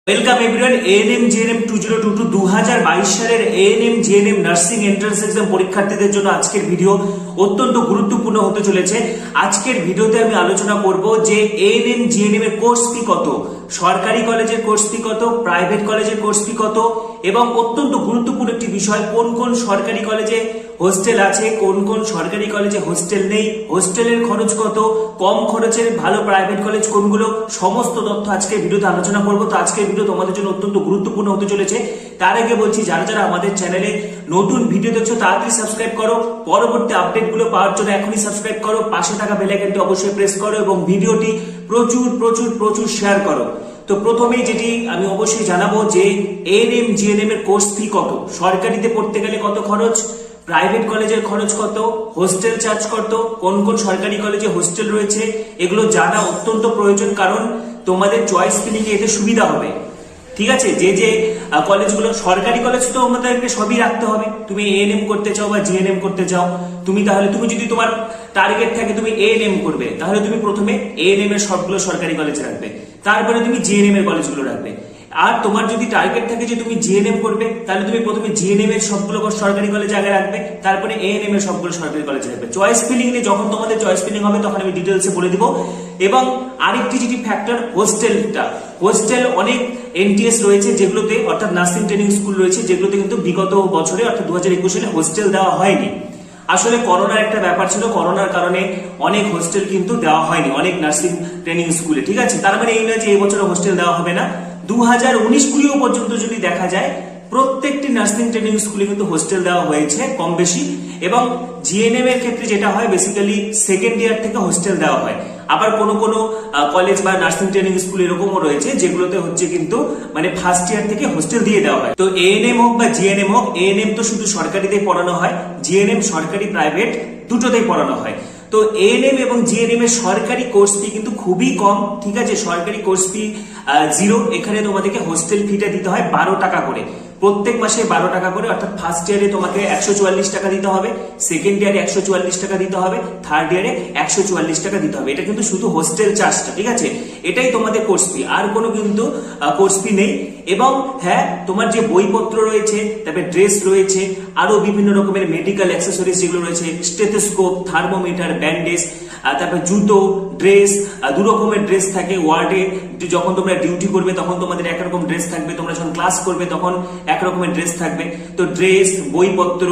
Welcome everyone. ANM GNM 2022 2022 সালের ANM GNM nursing entrance exam পরীক্ষার্থীদের জন্য আজকের ভিডিও অত্যন্ত গুরুত্বপূর্ণ হতে চলেছে। আজকের ভিডিওতে আমি আলোচনা করব যে এএনএম জিএনএম এর কোর্স ফি কত, সরকারি কলেজের কোর্স ফি কত, প্রাইভেট কলেজের কোর্স ফি কত, এবং অত্যন্ত গুরুত্বপূর্ণ একটি বিষয় কোন কোন সরকারি কলেজে হোস্টেল আছে, কোন কোন সরকারি কলেজে হোস্টেল নেই, হোস্টেলের খরচ কত, কম খরচের ভালো প্রাইভেট কলেজ কোনগুলো, সমস্ত তথ্য আজকের ভিডিওতে আলোচনা করব। তো আজকের ভিডিও তোমাদের জন্য অত্যন্ত গুরুত্বপূর্ণ হতে চলেছে। তার আগে বলছি, যারা যারা আমাদের চ্যানেলে নতুন ভিডিও দেখছো তাড়াতাড়ি সাবস্ক্রাইব করো, পরবর্তী আপডেটগুলো পাওয়ার জন্য এখনই সাবস্ক্রাইব করো, পাশে থাকা বেল আইকনটি অবশ্যই প্রেস করো এবং ভিডিওটি প্রচুর প্রচুর প্রচুর শেয়ার করো। তো প্রথমেই যেটি আমি অবশ্যই জানাবো যে এএনএম জিএনএম এর কোর্স ফি কত, সরকারিতে পড়তে গেলে কত খরচ, প্রাইভেট কলেজের খরচ কত, হোস্টেল চার্জ কত, কোন কোন সরকারি কলেজে হোস্টেল রয়েছে, এগুলো জানা অত্যন্ত প্রয়োজন, কারণ তোমাদের চয়েস ফিলিং এ এতে সুবিধা হবে। ঠিক আছে, যে যে কলেজগুলো সরকারি কলেজ তো আমাদেরকে সবই রাখতে হবে। তুমি এএনএম করতে চাও বা জিএনএম করতে চাও, তুমি যদি তোমার টার্গেট থাকে তুমি এএনএম করবে, তাহলে তুমি প্রথমে এএনএম এর সবগুলো সরকারি কলেজ রাখবে, তারপরে তুমি জিএনএম এর কলেজগুলো রাখবে। আর তোমার যদি টার্গেট থাকে যে তুমি জিএনএম করবে, তাহলে তুমি প্রথমে জিএনএম এর সবগুলো সরকারি কলেজ আগে রাখবে, তারপরে এএনএম এর সবগুলো সরকারি কলেজ রাখবে। চয়েস ফিলিং নিয়ে যখন তোমাদের চয়েস ফিলিং হবে তখন আমি ডিটেলসে বলে দিব। এবং আরেকটি যেটি ফ্যাক্টর, হোস্টেলটা, হোস্টেল অনেক এনটিএস রয়েছে যেগুলোতে, অর্থাৎ নার্সিং ট্রেনিং স্কুল রয়েছে যেগুলোতে কিন্তু বিগত বছরে অর্থাৎ 2021 সালে হোস্টেল দেওয়া হয়নি। আসলে করোনার একটা ব্যাপার ছিল, করোনার কারণে অনেক হোস্টেল কিন্তু দেওয়া হয়নি অনেক নার্সিং ট্রেনিং স্কুলে। ঠিক আছে, তার মানে এই নয় যে এই বছর হোস্টেল দেওয়া হবে না। 2019-20 পর্যন্ত যদি দেখা যায় প্রত্যেকটি নার্সিং ট্রেনিং স্কুলে কিন্তু হোস্টেল দেওয়া হয়েছে কম বেশি। এবং জিএনএম এর ক্ষেত্রে যেটা হয়, বেসিক্যালি সেকেন্ড ইয়ার থেকে হোস্টেল দেওয়া হয়। আবার কোনো কোনো কলেজ বা নার্সিং ট্রেনিং স্কুল এরকমও রয়েছে যেগুলোতে হচ্ছে কিন্তু মানে ফার্স্ট ইয়ার থেকে হোস্টেল দিয়ে দেওয়া হয়। তো এএনএম হোক বা জিএনএম হোক, এএনএম তো শুধু সরকারিতেই পড়ানো হয়, জিএনএম সরকারি প্রাইভেট দুটোতেই পড়ানো হয়। তো এএনএম এবং জিএনএম এর সরকারি কোর্স ফি কিন্তু খুবই কম। ঠিক আছে, সরকারি কোর্স ফি 0। এখানে তোমাদেরকে হোস্টেল ফিটা দিতে হয় 12 টাকা করে, প্রত্যেক মাসে 12 টাকা করে। অর্থাৎ ফার্স্ট ইয়ারে তোমাকে 144 টাকা দিতে হবে, সেকেন্ড ইয়ারে 144 টাকা দিতে হবে, থার্ড ইয়ারে 144 টাকা দিতে হবে। এটা কিন্তু শুধু হোস্টেল চার্জটা। ঠিক আছে, এটাই তোমাদের কোর্স ফি, আর কোনো কিন্তু কোর্স ফি নেই। এবং হ্যাঁ, তোমার যে বইপত্র রয়েছে, তারপরে ড্রেস রয়েছে, আরো বিভিন্ন রকমের মেডিকেল অ্যাক্সেসরিজ যেগুলো রয়েছে, স্টেথোস্কোপ, থার্মোমিটার, ব্যান্ডেজ, তারপরে জুতো, ড্রেস, দু রকমের ড্রেস থাকে। ওয়ার্ডে যখন তোমরা ডিউটি করবে তখন তোমাদের একরকম ড্রেস থাকবে, তোমরা যখন ক্লাস করবে তখন একরকমের ড্রেস থাকবে। তো ড্রেস, বইপত্র,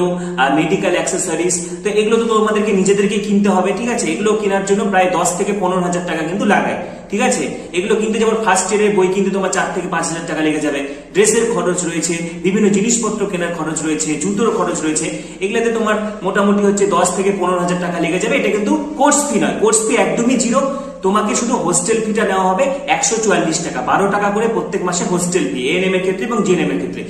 মেডিকেল অ্যাক্সেসরিজ, তো এগুলো তো তোমাদেরকে নিজেদেরকে কিনতে হবে। ঠিক আছে, এগুলো কেনার জন্য প্রায় 10 থেকে 15,000 টাকা কিন্তু লাগায়। ঠিক আছে, এগুলো কিনতে যেমন ফার্স্ট ইয়ারের বই কিনতে তোমার 4 থেকে 5,000 টাকা লেগে যাবে। ড্রেসের খরচ রয়েছে, বিভিন্ন জিনিসপত্র কেনার খরচ রয়েছে, জুতোর খরচ রয়েছে, এগুলোতে তোমার মোটামুটি হচ্ছে 10 থেকে 15,000 টাকা লেগে যাবে। এটা কিন্তু কোর্স ফি নয়, কোর্স ফি একদমই 0। তোমাকে শুধু হোস্টেল ফিটা নেওয়া হবে 144 টাকা, 12 টাকা করে প্রত্যেক মাসে হোস্টেল ফি, এএনএম এর ক্ষেত্রে এবং জিএনএম এর ক্ষেত্রে।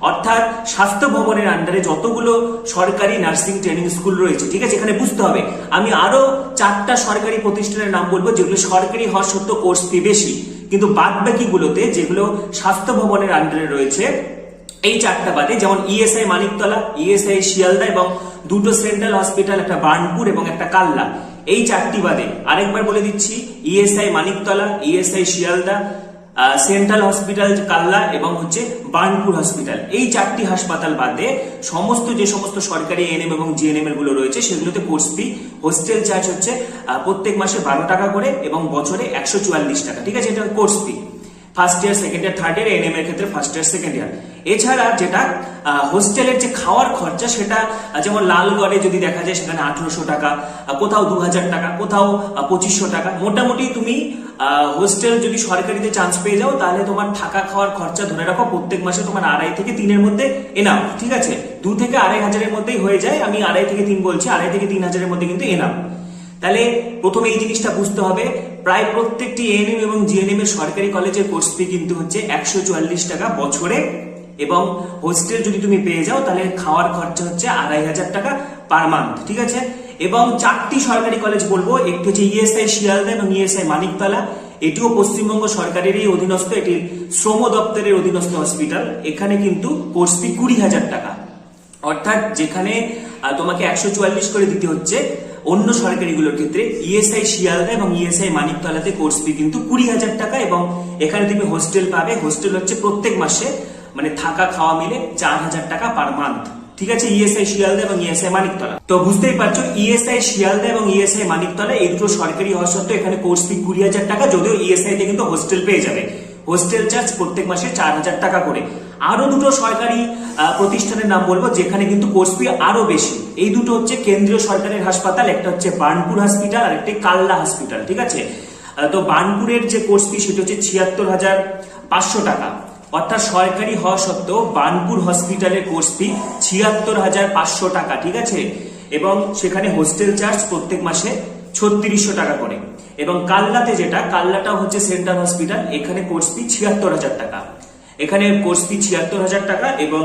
অর্থাৎ স্বাস্থ্য ভবনের আন্ডারে যতগুলো সরকারি নার্সিং ট্রেনিং স্কুল রয়েছে, ঠিক আছে, এখানে বুঝতে হবে আমি আরো 4টা সরকারি প্রতিষ্ঠানের নাম বলবো যেগুলো সরকারি হওয়ার সত্ত্বেও কোর্স ফি বেশি, কিন্তু বাদ বাকি গুলোতে যেগুলো স্বাস্থ্য ভবনের আন্ডারে রয়েছে, এই 4টা বাদে, যেমন ইএসআই মানিকতলা, ইএসআই শিয়ালদা এবং 2টো সেন্ট্রাল হসপিটাল, একটা বার্নপুর এবং একটা কাল্লা, এই 4টি বাদে আরেকবার বলে দিচ্ছি, ESI Maniktala, ESI Sealdah, central hospital কাল্লা এবং হচ্ছে বার্নপুর হসপিটাল, এই 4টি হাসপাতাল বাদে সমস্ত যে সমস্ত সরকারি এএনএম এবং জিএনএম এর গুলো রয়েছে সেগুলোতে কোর্স ফি, হোস্টেল চার্জ হচ্ছে প্রত্যেক মাসে 12 টাকা করে এবং বছরে 144 টাকা। ঠিক আছে, এটা course fee first year, second year, third year, ANM এর ক্ষেত্রে ফার্স্ট ইয়ার, সেকেন্ড ইয়ার। এছাড়া যেটা হোস্টেলের যে খাওয়ার খরচা, সেটা যেমন লালগড়ে যদি দেখা যায় সেখানে 1800 টাকা, কোথাও 2000 টাকা, কোথাও 2500 টাকা। মোটামুটি তুমি হোস্টেল যদি সরকারিতে চান্স পেয়ে যাও তাহলে তোমার থাকা খাওয়ার খরচা ধরে রাখো প্রত্যেক মাসে তোমার 2.5 থেকে 3 এর মধ্যে এনাফ। ঠিক আছে, 2 থেকে 2.5 হাজারের মধ্যেই হয়ে যায়। আমি 2.5 থেকে 3 বলছি, 2.5 থেকে 3 হাজারের মধ্যে কিন্তু এনাফ। তাহলে প্রথমে এই জিনিসটা বুঝতে হবে, প্রায় প্রত্যেকটি এএনএম এবং জিএনএম এর সরকারি কলেজের কোর্স ফি কিন্তু হচ্ছে 144 টাকা বছরে, এবং হোস্টেল যদি তুমি পেয়ে যাও তাহলে খাওয়ার খরচা হচ্ছে 2,500 টাকা পার মান্থ। ঠিক আছে, এবং 4টি সরকারি কলেজ বলবো, একটি হচ্ছে ইএসআই শিয়ালদা এবং ইএসআই মানিকতলা, এটিও পশ্চিমবঙ্গ সরকারেরই অধীনস্থ, এটি শ্রম দপ্তরের অধীনস্থ হসপিটাল। এখানে কিন্তু কোর্স ফি 20,000 টাকা, অর্থাৎ যেখানে তোমাকে 144 করে দিতে হচ্ছে অন্য সরকারিগুলোর ক্ষেত্রে ইএসআই শিয়ালদা এবং ইএসআই মানিকতলাতে কোর্স ফি কিন্তু 20,000 টাকা, এবং এখানে তুমি হোস্টেল পাবে। হোস্টেল হচ্ছে প্রত্যেক মাসে মানে থাকা খাওয়া মিলে 4,000 টাকা পার মান্থ। ঠিক আছে, ইএসআই শিয়ালদা এবং ইএসআই মানিকতলা। তো বুঝতেই পারছো ইএসআই শিয়ালদা এবং ইএসআই মানিকতলা এই দুটো সরকারি হওয়া সত্ত্বেও এখানে কোর্স ফি 20,000 টাকা, যদিও ইএসআই তে কিন্তু হোস্টেল পেয়ে যাবে। হোস্টেল চার্জ প্রত্যেক মাসে 4,000 টাকা করে। আরো দুটো সরকারি প্রতিষ্ঠানের নাম বলবো যেখানে কিন্তু কোর্স ফি আরো বেশি। এই দুটো হচ্ছে কেন্দ্রীয় সরকারের হাসপাতাল, একটা হচ্ছে বার্নপুর হসপিটাল আর একটা কাল্লা হসপিটাল। ঠিক আছে, তো বার্নপুরের যে কোর্স ফি সেটা হচ্ছে 76,500 টাকা, অর্থাৎ সরকারি হওয়া সত্ত্বেও বার্নপুর হসপিটালের কোর্স ফি 76,500 টাকা। ঠিক আছে, এবং সেখানে হোস্টেল চার্জ প্রত্যেক মাসে 3600 টাকা করে। এবং কাল্লাতে কাল্লাটা হচ্ছে সেন্ট্রাল হসপিটাল, এখানে কোর্স ফি 76,000 টাকা। এখানে কোর্স ফি 76,000 টাকা, এবং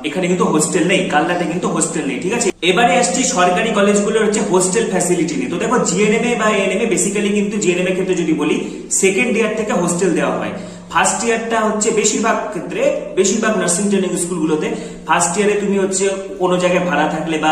এখানে কিন্তু হোস্টেল নেই, কাল্লাতে কিন্তু হোস্টেল নেই। ঠিক আছে, এবারে আসছি সরকারি কলেজগুলোর হচ্ছে হোস্টেল ফ্যাসিলিটি নিয়ে। তো দেখো জিএনএমএ বা এএনএমএ বেসিক্যালি কিন্তু জিএনএমএ ক্ষেত্রে যদি বলি সেকেন্ড ইয়ার থেকে হোস্টেল দেওয়া হয়। ফার্স্ট ইয়ারটা হচ্ছে বেশিরভাগ নার্সিং ট্রেনিং স্কুলগুলোতে ফার্স্ট ইয়ারে তুমি হচ্ছে কোনো জায়গায় ভাড়া থাকলে বা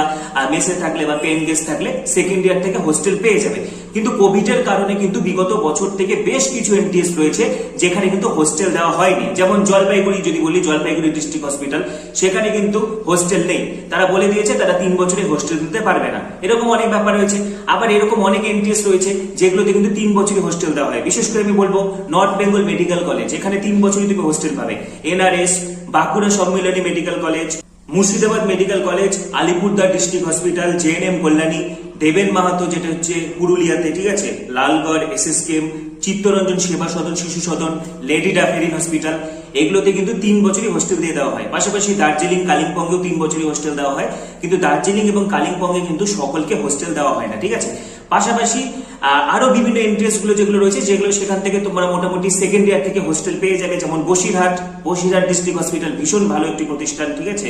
মেসে থাকলে বা পেইং গেস্ট থাকলে সেকেন্ড ইয়ার থেকে হোস্টেল পেয়ে যাবে। কিন্তু কোভিড এর কারণে কিন্তু বিগত বছর থেকে বেশ কিছু এনটিএস রয়েছে যেখানে কিন্তু হোস্টেল দেওয়া হয়নি। যেমন জলপাইগুড়ি যদি বলি, জলপাইগুড়ি ডিস্ট্রিক্ট হসপিটাল, সেখানে কিন্তু হোস্টেল নেই। তারা বলে দিয়েছে তারা 3 বছরে হোস্টেল দিতে পারবে না। এরকম অনেক ব্যাপার রয়েছে। আবার এরকম অনেক এনটিএস রয়েছে যেগুলোতে কিন্তু 3 বছরে হোস্টেল দেওয়া হয়। বিশেষ করে আমি বলবো নর্থ বেঙ্গল মেডিকেল কলেজ, এখানে 3 বছরই তুমি হোস্টেল পাবে। NRS, Bankura Sammilani medical college, Murshidabad medical college, Alipurduar district hospital, JNM Kalyani, Deben Mahato যেটা হচ্ছে পুরুলিয়াতে, ঠিক আছে, লালগড়, এসএসকেএম, চিত্তরঞ্জন সেবা সদন, শিশু সদন, লেডি ডাফেরিন হসপিটাল, এগুলোতে কিন্তু 3 বছরই হোস্টেল দিয়ে দেওয়া হয়। পাশাপাশি দার্জিলিং, কালিম্পংয়েও 3 বছরই হোস্টেল দেওয়া হয়, কিন্তু দার্জিলিং এবং কালিম্পংয়ে কিন্তু সকলকে হোস্টেল দেওয়া হয় না। ঠিক আছে, পাশাপাশি আরো বিভিন্ন এন্ট্রেন্স গুলো যেগুলো রয়েছে, যেগুলো সেখান থেকে তোমরা মোটামুটি সেকেন্ড ইয়ার থেকে হোস্টেল পেয়ে যাবে। যেমন বসিরহাট ডিস্ট্রিক্ট হসপিটাল ভীষণ ভালো একটি প্রতিষ্ঠান। ঠিক আছে,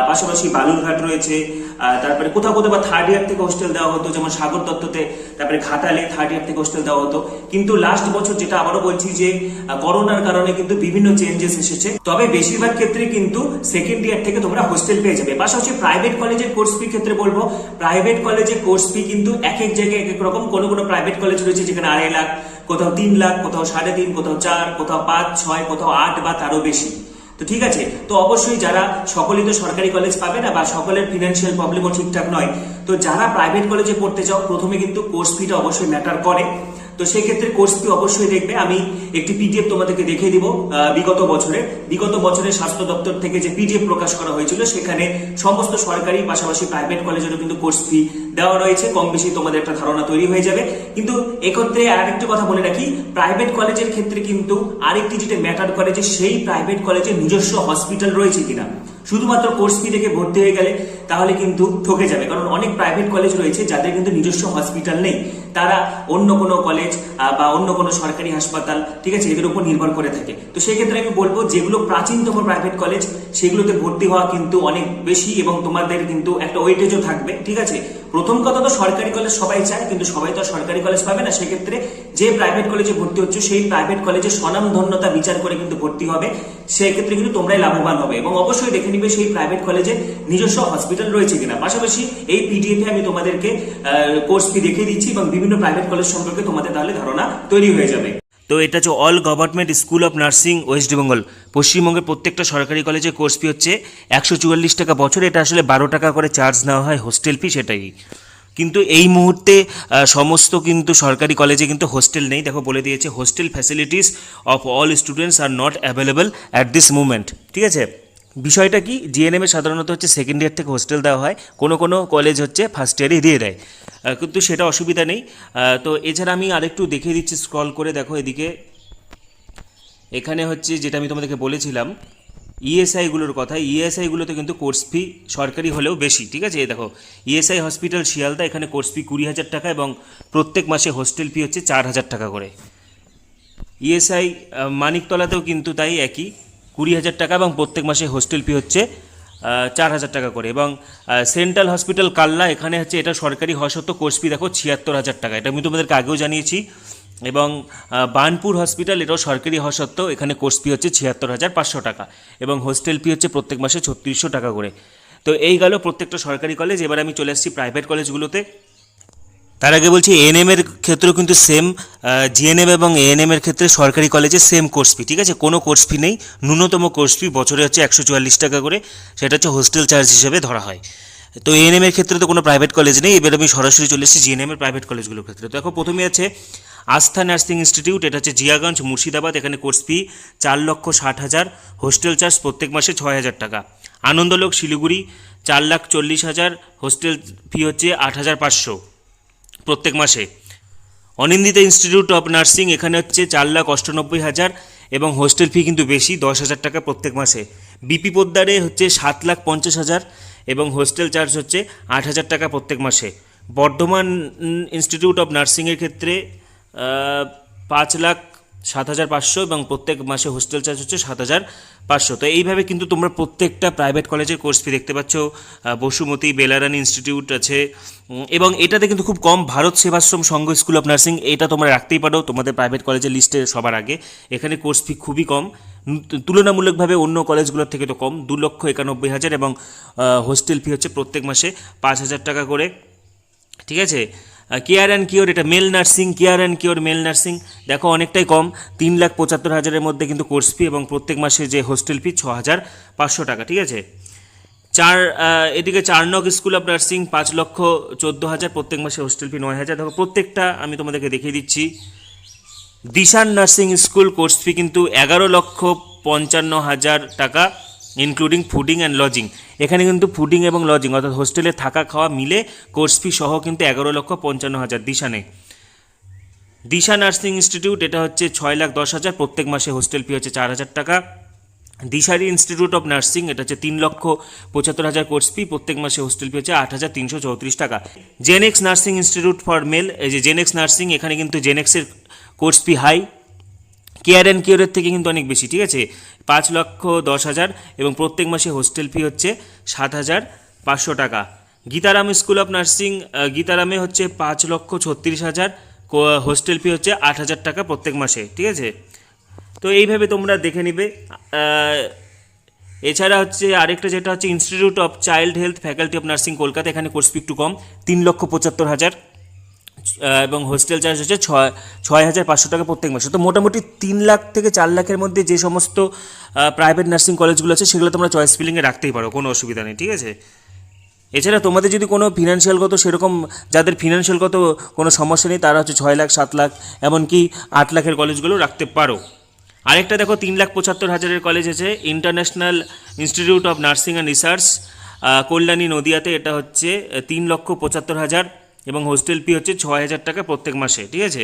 পাশাপাশি বালুরঘাট রয়েছে, তারপরে কোথাও বা থার্ড ইয়ার থেকে হোস্টেল দেওয়া হতো, যেমন সাগর দত্ততে, তারপরে ঘাটালে থার্ড ইয়ার থেকে হোস্টেল দেওয়া হতো। কিন্তু লাস্ট বছর যেটা আবারও বলছি যে করোনার কারণে কিন্তু বিভিন্ন চেঞ্জেস এসেছে, তবে বেশিরভাগ ক্ষেত্রে কিন্তু সেকেন্ড ইয়ার থেকে তোমরা হোস্টেল পেয়ে যাবে। পাশাপাশি প্রাইভেট কলেজের কোর্স ফি ক্ষেত্রে বলবো, প্রাইভেট কলেজের কোর্স ফি কিন্তু এক এক জায়গায় এক এক রকম। কোনো প্রাইভেট কলেজ রয়েছে যেখানে 2.5 লাখ, কোথাও 3 লাখ, কোথাও 3.5, কোথাও 4, কোথাও 5, 6, কোথাও 8 বা তারও বেশি। তো ঠিক আছে, তো অবশ্যই যারা সকলেই তো সরকারি কলেজ পাবে না, বা সকলের ফিনান্সিয়াল প্রবলেমও ঠিকঠাক নয়, তো যারা প্রাইভেট কলেজে পড়তে চাও প্রথমে কিন্তু কোর্স ফিটা অবশ্যই ম্যাটার করে। তো সেই ক্ষেত্রে কোর্স ফি অবশ্যই দেখবে। আমি একটি পিডিএফ তোমাদেরকে দেখিয়ে দিব বিগত বছরে স্বাস্থ্য দপ্তর থেকে যে পিডিএফ প্রকাশ করা হয়েছিল, সেখানে সমস্ত সরকারি পাশাপাশি প্রাইভেট কলেজেরও কিন্তু কোর্স ফি দেওয়া রয়েছে। কম বেশি তোমাদের একটা ধারণা তৈরি হয়ে যাবে। কিন্তু এক্ষেত্রে আরেকটি কথা বলে রাখি, প্রাইভেট কলেজের ক্ষেত্রে কিন্তু আরেকটি যেটা ম্যাটার করে যে সেই প্রাইভেট কলেজে নিজস্ব হসপিটাল রয়েছে কিনা। শুধুমাত্র কোর্স ফি থেকে ভর্তি হয়ে গেলে তাহলে কিন্তু ঠকে যাবে, কারণ অনেক প্রাইভেট কলেজ রয়েছে যাদের কিন্তু নিজস্ব হসপিটাল নেই, তারা অন্য কোনো কলেজ বা অন্য কোনো সরকারি হাসপাতাল, ঠিক আছে, এদের উপর নির্ভর করে থাকে। তো সেই ক্ষেত্রে আমি বলবো যেগুলো প্রাচীনতম প্রাইভেট কলেজ সেগুলোতে ভর্তি হওয়া কিন্তু অনেক বেশি, এবং তোমাদের কিন্তু একটা ওয়েটেজও থাকবে। ঠিক আছে, প্রথম কথা তো সরকারি কলেজ সবাই চায়, কিন্তু সবাই তো সরকারি কলেজ পাবে না। সেক্ষেত্রে যে প্রাইভেট কলেজে ভর্তি হচ্ছে সেই প্রাইভেট কলেজের স্বনামধন্যতা বিচার করে কিন্তু ভর্তি হবে। সেই ক্ষেত্রে কিন্তু তোমরাই লাভবান হবে, এবং অবশ্যই দেখে নিবে সেই প্রাইভেট কলেজে নিজস্ব হসপিটাল রয়েছে কিনা। পাশাপাশি এই পিডিএফে আমি তোমাদেরকে কোর্স ফি দেখিয়ে দিচ্ছি, এবং বিভিন্ন প্রাইভেট কলেজ সম্পর্কে তোমাদের তাহলে ধারণা তৈরি হয়ে যাবে। তো এটা হচ্ছে all government school of nursing West Bengal. পশ্চিমবঙ্গের প্রত্যেকটা সরকারি কলেজে কোর্স ফি হচ্ছে 144 টাকা বছর। এটা আসলে 12 টাকা করে চার্জ নেওয়া হয় হোস্টেল ফি, সেটাই। কিন্তু এই মুহূর্তে সমস্ত কিন্তু সরকারি কলেজে কিন্তু হোস্টেল নেই। দেখো বলে দিয়েছে hostel facilities of all students are not available at this movement. ঠিক আছে, বিষয়টা কি, জিএনএমে সাধারণত হচ্ছে সেকেন্ড ইয়ার থেকে হোস্টেল দেওয়া হয়, কোনো কলেজ হচ্ছে ফার্স্ট ইয়ারেই দিয়ে দেয়, কিন্তু সেটা অসুবিধা নেই। তো এছাড়া আমি আরেকটু দেখিয়ে দিচ্ছি, স্ক্রল করে দেখো এদিকে। এখানে হচ্ছে যেটা আমি তোমাদেরকে বলেছিলাম ইএসআইগুলোর কথা, ইএসআইগুলোতে কিন্তু কোর্স ফি সরকারি হলেও বেশি। ঠিক আছে, দেখো ইএসআই হসপিটাল শিয়ালদা, এখানে কোর্স ফি 20,000 টাকা, এবং প্রত্যেক মাসে হোস্টেল ফি হচ্ছে 4,000 টাকা করে। ইএসআই মানিকতলাতেও কিন্তু তাই একই 20,000 টাকা, এবং প্রত্যেক মাসে হোস্টেল ফি হচ্ছে 4,000 টাকা করে। এবং সেন্ট্রাল হসপিটাল কাল্লা, এখানে হচ্ছে এটা সরকারি হওয়া সত্ত্বেও কোর্স ফি দেখো 76,000 টাকা, এটা আমি তোমাদেরকে আগেও জানিয়েছি। এবং বার্নপুর হসপিটাল, এটাও সরকারি হওয়া সত্ত্বেও এখানে কোর্স ফি হচ্ছে 76,500 টাকা, এবং হোস্টেল ফি হচ্ছে প্রত্যেক মাসে 3600 টাকা করে। তো এই গেল প্রত্যেকটা সরকারি কলেজ। এবার আমি চলে আসছি প্রাইভেট কলেজগুলোতে। তার আগে বলছি এএনএম এর ক্ষেত্রেও কিন্তু সেম, জিএনএম এবং এএনএম এর ক্ষেত্রে সরকারি কলেজে সেম কোর্স ফি, ঠিক আছে, কোনো কোর্স ফি নেই। ন্যূনতম কোর্স ফি বছরে হচ্ছে 144 টাকা করে, সেটা হচ্ছে হোস্টেল চার্জ হিসেবে ধরা হয়। তো এএনএম এর ক্ষেত্রে তো কোনো প্রাইভেট কলেজ নেই। এবার আমি সরাসরি চলে এসেছি জিএনএম এর প্রাইভেট কলেজগুলোর ক্ষেত্রে। তো দেখো প্রথমে আছে আস্থা নার্সিং ইনস্টিটিউট, এটা হচ্ছে জিয়াগঞ্জ মুর্শিদাবাদ। এখানে কোর্স ফি 4,60,000, হোস্টেল চার্জ প্রত্যেক মাসে 6,000 টাকা। আনন্দলোক শিলিগুড়ি 4,40,000, হোস্টেল ফি হচ্ছে 8,500 প্রত্যেক মাসে। অনিন্দিতা ইনস্টিটিউট অফ নার্সিং, এখানে হচ্ছে 4,98,000 এবং হোস্টেল ফি কিন্তু বেশি, 10,000 টাকা প্রত্যেক মাসে। বিপি পোদ্দারে হচ্ছে 7,50,000 এবং হোস্টেল চার্জ হচ্ছে 8,000 টাকা প্রত্যেক মাসে। বর্ধমান ইনস্টিটিউট অফ নার্সিংয়ের ক্ষেত্রে 5,07,500 এবং প্রত্যেক মাসে হোস্টেল চার্জ হচ্ছে 7,500। তো এইভাবে কিন্তু তোমরা প্রত্যেকটা প্রাইভেট কলেজের কোর্স ফি দেখতে পাচ্ছ। বসুমতী, বেলারানি ইনস্টিটিউট আছে এবং এটাতে কিন্তু খুব কম। Bharat Sevashram Sangha school of nursing, এটা তোমরা রাখতেই পারো তোমাদের প্রাইভেট কলেজের লিস্টে সবার আগে। এখানে কোর্স ফি খুবই কম, তুলনামূলকভাবে অন্য কলেজগুলোর থেকে তো কম, 2,91,000 এবং হোস্টেল ফি হচ্ছে প্রত্যেক মাসে 5,000 টাকা করে, ঠিক আছে। কেয়ার অ্যান্ড কিওর, এটা male nursing, care and cure male nursing, দেখো অনেকটাই কম, 3,75,000-এর মধ্যে কিন্তু কোর্স ফি এবং প্রত্যেক মাসে যে হোস্টেল ফি 6,500 টাকা, ঠিক আছে। এদিকে 4 নং স্কুল অফ নার্সিং 5,14,000, প্রত্যেক মাসে হোস্টেল ফি 9,000। দেখো প্রত্যেকটা আমি তোমাদেরকে দেখিয়ে দিচ্ছি। Dishan nursing school course fee কিন্তু 11,55,000 টাকা, ইনক্লুডিং ফুডিং অ্যান্ড লজিং। এখানে কিন্তু ফুডিং এবং লজিং অর্থাৎ হোস্টেলে থাকা খাওয়া মিলে কোর্স ফি সহ কিন্তু 11,55,000 দিশানে। দিশা নার্সিং ইনস্টিটিউট, এটা হচ্ছে 6,10,000, প্রত্যেক মাসে হোস্টেল ফি হচ্ছে 4,000 টাকা। দিশারি ইনস্টিটিউট অফ নার্সিং, এটা হচ্ছে 3,75,000 কোর্স ফি, প্রত্যেক মাসে হোস্টেল ফি হচ্ছে 8,334 টাকা। Genex nursing institute for male, এই যে জেনেক্স নার্সিং, এখানে কিন্তু জেনেক্সের course fee high, care and কিওরের থেকে কিন্তু অনেক বেশি, ঠিক আছে, 5,10,000 এবং প্রত্যেক মাসে হোস্টেল ফি হচ্ছে 7,500 টাকা। গীতারাম স্কুল অফ নার্সিং, গীতারামে হচ্ছে 5,36,000, হোস্টেল ফি হচ্ছে 8,000 টাকা প্রত্যেক মাসে, ঠিক আছে। তো এইভাবে তোমরা দেখে নিবে। এছাড়া হচ্ছে আরেকটা যেটা হচ্ছে institute of child health faculty of nursing Kolkata, এখানে কোর্স ফি একটু কম, 3,75,000 এবং হোস্টেল চার্জ হচ্ছে 6,500 টাকা প্রত্যেক মাসে। তো মোটামুটি 3 লাখ থেকে 4 লাখের মধ্যে যে সমস্ত প্রাইভেট নার্সিং কলেজগুলো আছে সেগুলো তোমরা চয়েস ফিলিংয়ে রাখতেই পারো, কোনো অসুবিধা নেই, ঠিক আছে। এছাড়া তোমাদের যদি কোনো ফিনান্সিয়ালগত সেরকম, যাদের ফিনান্সিয়ালগত কোনো সমস্যা নেই, তারা হচ্ছে 6 লাখ, 7 লাখ, এমনকি 8 লাখের কলেজগুলো রাখতে পারো। আরেকটা দেখো 3,75,000-এর কলেজ আছে international institute of nursing and research, Kalyani নদিয়াতে, এটা হচ্ছে 3,75,000 এবং হোস্টেল ফি হচ্ছে 6,000 টাকা প্রত্যেক মাসে, ঠিক আছে।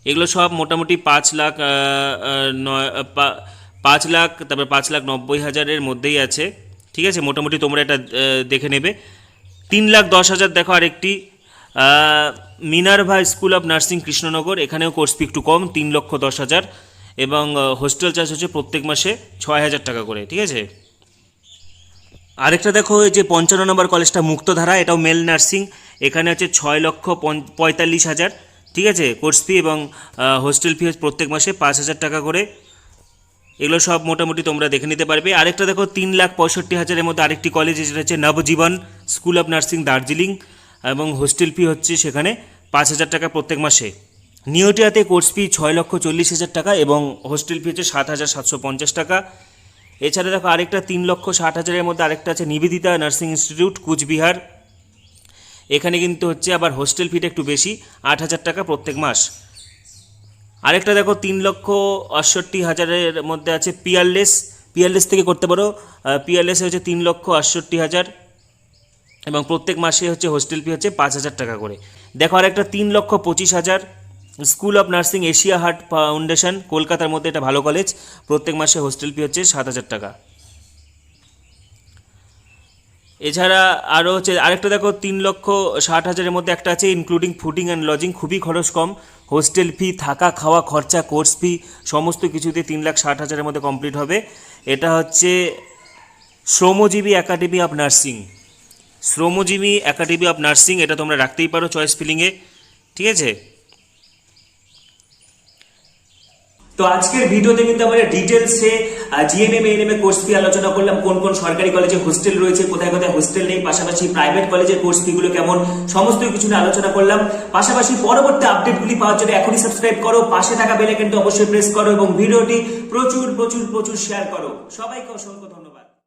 এগুলো সব মোটামুটি 5 লাখ, 5 লাখ, তারপর 5,90,000-এর মধ্যেই আছে, ঠিক আছে। মোটামুটি তোমরা এটা দেখে নেবে। 3,10,000 দেখো আরেকটি Minerva school of nursing Krishnanagar, এখানেও কোর্স ফি একটু কম, 3,10,000 এবং হোস্টেল চার্জ হচ্ছে প্রত্যেক মাসে 6,000 টাকা করে, ঠিক আছে। আরেকটা দেখো এই যে 55 নম্বর কলেজটা মুক্তধারা, এটাও মেল নার্সিং, এখানে হচ্ছে 6,45,000, ঠিক আছে কোর্স ফি এবং হোস্টেল ফি প্রত্যেক মাসে 5,000 টাকা করে। এগুলো সব মোটামুটি তোমরা দেখে নিতে পারবে। আরেকটা দেখো 3,65,000-এর মধ্যে আরেকটি কলেজ, যেটা হচ্ছে নবজীবন স্কুল অফ নার্সিং দার্জিলিং এবং হোস্টেল ফি হচ্ছে সেখানে 5,000 টাকা প্রত্যেক মাসে। নিউটিয়াতে কোর্স ফি 6,40,000 টাকা এবং হোস্টেল ফি হচ্ছে 7,750 টাকা। এছাড়া দেখো আরেকটা 3,60,000-এর মধ্যে আরেকটা আছে নিবেদিতা নার্সিং ইনস্টিটিউট কুচবিহার, এখানে কিন্তু হচ্ছে আবার হোস্টেল ফিটা একটু বেশি, 8,000 টাকা প্রত্যেক মাস। আরেকটা দেখো 3,68,000-এর মধ্যে আছে পিয়ারলেস থেকে করতে পারো, পিয়ারলেসে হচ্ছে 3,68,000 এবং প্রত্যেক মাসে হচ্ছে হোস্টেল ফি হচ্ছে 5,000 টাকা করে। দেখো আরেকটা 3,25,000 school of nursing Asia heart foundation কলকাতার মধ্যে, এটা ভালো কলেজ, প্রত্যেক মাসে হোস্টেল ফি হচ্ছে 7,000 টাকা। এছাড়া আরও হচ্ছে আরেকটা দেখো 3,60,000-এর মধ্যে একটা আছে ইনক্লুডিং ফুডিং অ্যান্ড লজিং, খুবই খরচ কম, হোস্টেল ফি, থাকা খাওয়া খরচা, কোর্স ফি সমস্ত কিছুতে 3,60,000-এর মধ্যে কমপ্লিট হবে। এটা হচ্ছে শ্রমজীবী একাডেমি অফ নার্সিং, শ্রমজীবী একাডেমি অফ নার্সিং, এটা তোমরা রাখতেই পারো চয়েস ফিলিংয়ে, ঠিক আছে। তো আজকের ভিডিওতে কিন্তু আমরা ডিটেলসে জিএনএম এএনএম এর কোর্স ফি আলোচনা করলাম, কোন কোন সরকারি কলেজে হোস্টেল রয়েছে, কোথায় কোথায় হোস্টেল নেই, পাশাপাশি প্রাইভেট কলেজের কোর্স ফি গুলো কেমন, সমস্ত কিছু নিয়ে আলোচনা করলাম। পাশাপাশি পরবর্তী আপডেটগুলি পাওয়ার জন্য এখনই সাবস্ক্রাইব করো, পাশে থাকা বেল আইকনটা অবশ্যই প্রেস করো এবং ভিডিওটি প্রচুর প্রচুর প্রচুর শেয়ার করো। সবাইকে অসংখ্য ধন্যবাদ।